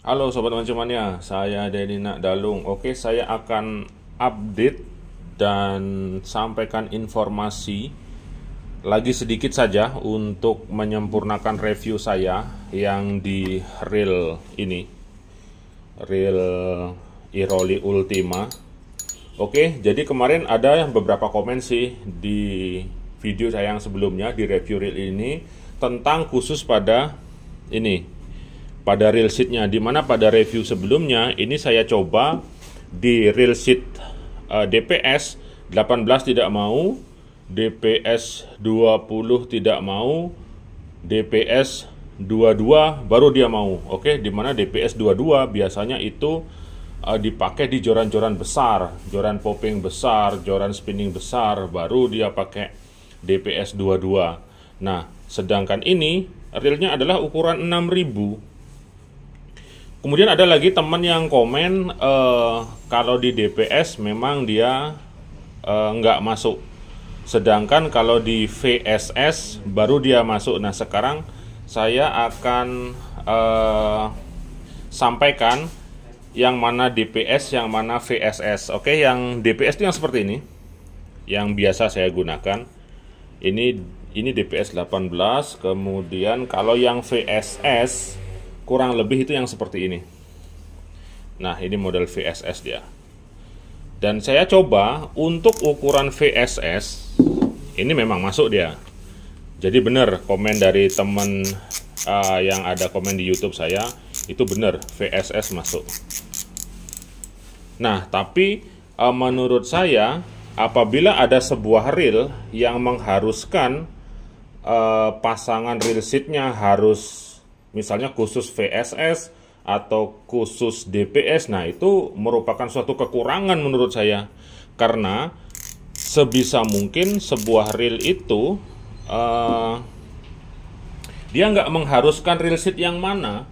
Halo Sobat Mancemania, saya Denny Nakdalung. Oke, saya akan update dan sampaikan informasi lagi sedikit saja untuk menyempurnakan review saya yang di reel ini, reel Iroli Ultima. Oke, jadi kemarin ada beberapa komen sih di video saya yang sebelumnya di review reel ini tentang khusus pada ini, pada reel sheet-nya, dimana pada review sebelumnya ini saya coba di reel sheet DPS 18 tidak mau, DPS 20 tidak mau, DPS 22 baru dia mau. Oke, dimana DPS 22 biasanya itu dipakai di joran-joran besar, joran popping besar, joran spinning besar, baru dia pakai DPS 22. Nah, sedangkan ini reelnya adalah ukuran 6000. Kemudian ada lagi teman yang komen kalau di DPS memang dia nggak masuk, sedangkan kalau di VSS baru dia masuk. Nah, sekarang saya akan sampaikan yang mana DPS, yang mana VSS. Oke, yang DPS itu yang seperti ini, yang biasa saya gunakan. Ini DPS 18, kemudian kalau yang VSS kurang lebih itu yang seperti ini. Nah, ini model VSS dia. Dan saya coba untuk ukuran VSS, ini memang masuk dia. Jadi benar komen dari teman yang ada komen di YouTube saya, itu benar VSS masuk. Nah, tapi menurut saya apabila ada sebuah reel yang mengharuskan pasangan reel sheet-nya harus misalnya khusus VSS atau khusus DPS, nah itu merupakan suatu kekurangan menurut saya, karena sebisa mungkin sebuah reel itu dia nggak mengharuskan reel sheet yang mana.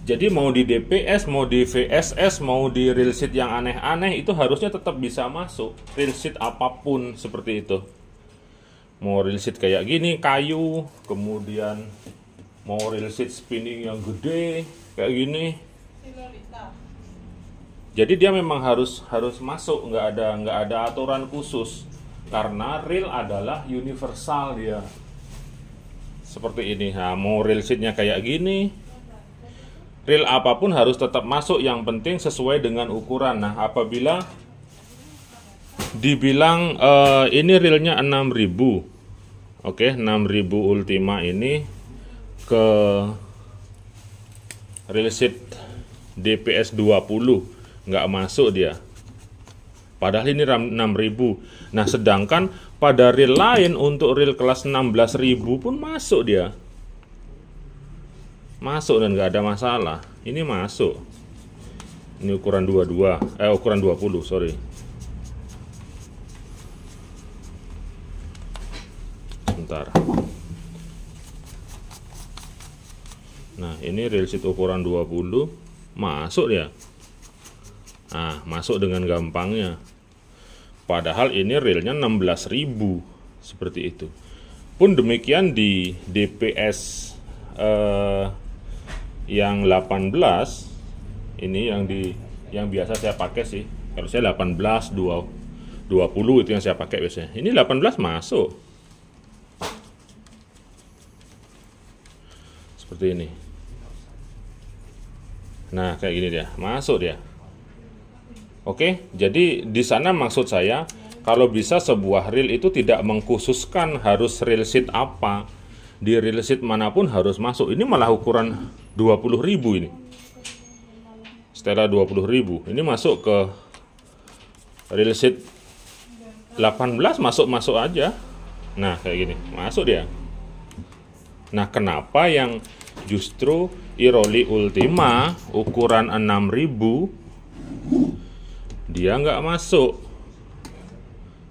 Jadi mau di DPS, mau di VSS, mau di reel sheet yang aneh-aneh, itu harusnya tetap bisa masuk, reel sheet apapun seperti itu. Mau reel sheet kayak gini, kayu, kemudian mau reel sheet spinning yang gede kayak gini, jadi dia memang harus masuk, nggak ada aturan khusus, karena reel adalah universal dia seperti ini. Nah, mau reel sheetnya kayak gini, reel apapun harus tetap masuk, yang penting sesuai dengan ukuran. Nah, apabila dibilang ini reelnya 6000, oke, 6000 Ultima ini ke reel sheet DPS 20 nggak masuk dia, padahal ini RAM 6000. Nah, sedangkan pada reel lain untuk reel kelas 16000 pun masuk dia, masuk dan nggak ada masalah. Ini masuk, ini ukuran 22, ukuran 20, sorry. Bentar. Nah, ini reel sheet ukuran 20 masuk ya. Nah, masuk dengan gampangnya. Padahal ini reelnya 16000 seperti itu. Pun demikian di DPS yang 18 ini, yang biasa saya pakai sih. Kalau saya 18 20 itu yang saya pakai biasanya. Ini 18 masuk. Seperti ini. Nah, kayak gini dia, masuk dia. Oke, jadi di sana maksud saya, kalau bisa sebuah reel itu tidak mengkhususkan harus reel sheet apa. Di reel sheet manapun harus masuk. Ini malah ukuran 20.000 ini. Setelah 20.000, ini masuk ke reel sheet 18, masuk aja. Nah, kayak gini, masuk dia. Nah, kenapa yang justru Iroli Ultima ukuran 6000 dia nggak masuk?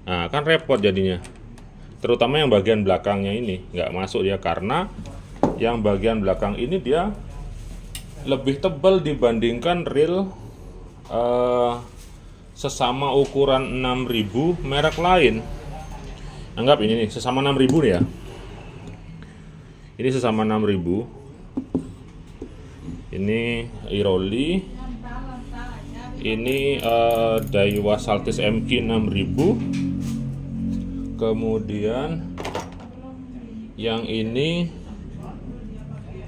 Nah, kan repot jadinya, terutama yang bagian belakangnya ini nggak masuk dia, karena yang bagian belakang ini dia lebih tebal dibandingkan reel sesama ukuran 6000 merek lain. Anggap ini nih sesama 6000 nih ya, ini sesama 6000. Ini Iroli. Ini Daiwa Saltis MQ 6000. Kemudian yang ini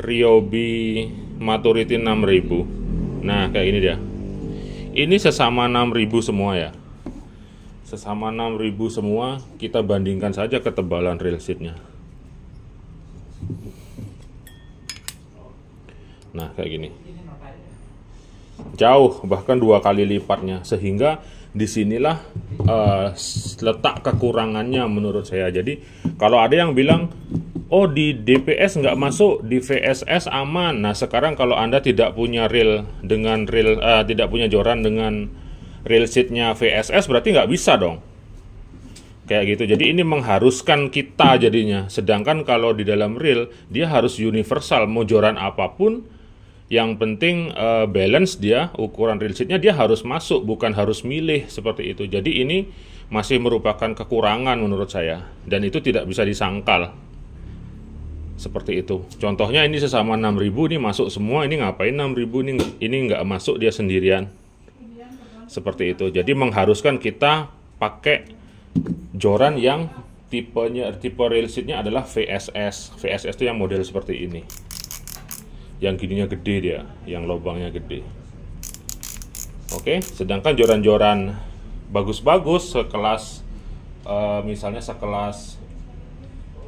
Ryobi Maturity 6000. Nah, kayak ini dia. Ini sesama 6000 semua ya. Sesama 6000 semua, kita bandingkan saja ketebalan rail sheetnya. Nah, kayak gini. Jauh, bahkan 2 kali lipatnya, sehingga disinilah letak kekurangannya menurut saya. Jadi kalau ada yang bilang, oh di DPS nggak masuk, di VSS aman. Nah, sekarang kalau Anda tidak punya reel dengan tidak punya joran dengan reel sheetnya VSS, berarti nggak bisa dong. Kayak gitu. Jadi ini mengharuskan kita jadinya. Sedangkan kalau di dalam reel, dia harus universal, mau joran apapun. Yang penting balance dia, ukuran reel sheetnya dia harus masuk, bukan harus milih seperti itu. Jadi ini masih merupakan kekurangan menurut saya, dan itu tidak bisa disangkal seperti itu. Contohnya ini sesama 6000, ini masuk semua, ini ngapain 6000, ini nggak masuk dia sendirian, seperti itu. Jadi mengharuskan kita pakai joran yang tipe reel sheetnya adalah VSS. VSS itu yang model seperti ini. Yang gininya gede dia, yang lubangnya gede. Oke, sedangkan joran-joran bagus-bagus sekelas misalnya sekelas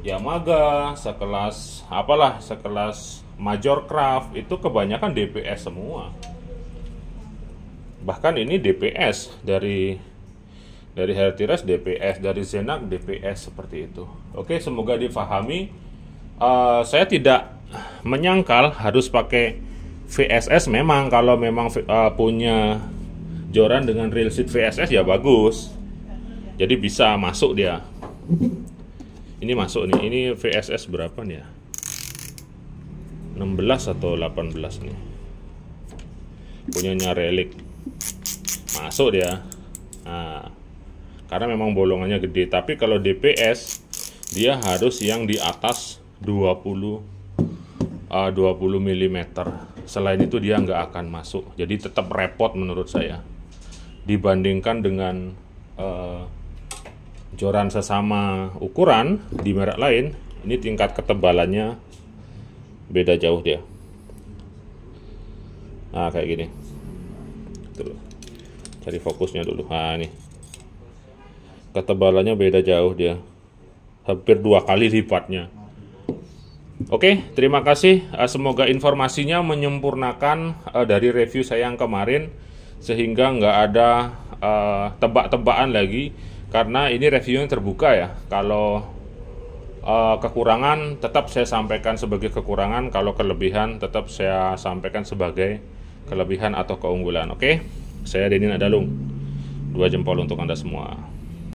Yamaga, sekelas apalah, sekelas Majorcraft, itu kebanyakan DPS semua. Bahkan ini DPS dari Hertires DPS, dari Zenak DPS, seperti itu. Oke, semoga difahami. Saya tidak menyangkal harus pakai VSS. Memang kalau memang punya joran dengan reel sheet VSS ya bagus, jadi bisa masuk dia. Ini masuk nih, ini VSS berapa nih ya, 16 atau 18 nih, punyanya Relic, masuk dia. Nah, karena memang bolongannya gede. Tapi kalau DPS dia harus yang di atas 20 mm. Selain itu dia nggak akan masuk. Jadi tetap repot menurut saya dibandingkan dengan joran sesama ukuran di merek lain. Ini tingkat ketebalannya beda jauh dia. Nah, kayak gini tuh, cari fokusnya dulu. Nah, ini ketebalannya beda jauh dia, hampir 2 kali lipatnya. Oke, terima kasih. Semoga informasinya menyempurnakan dari review saya yang kemarin, sehingga nggak ada tebak-tebakan lagi, karena ini reviewnya terbuka ya. Kalau kekurangan tetap saya sampaikan sebagai kekurangan, kalau kelebihan tetap saya sampaikan sebagai kelebihan atau keunggulan. Oke, saya Denny Nadalung, 2 jempol untuk Anda semua.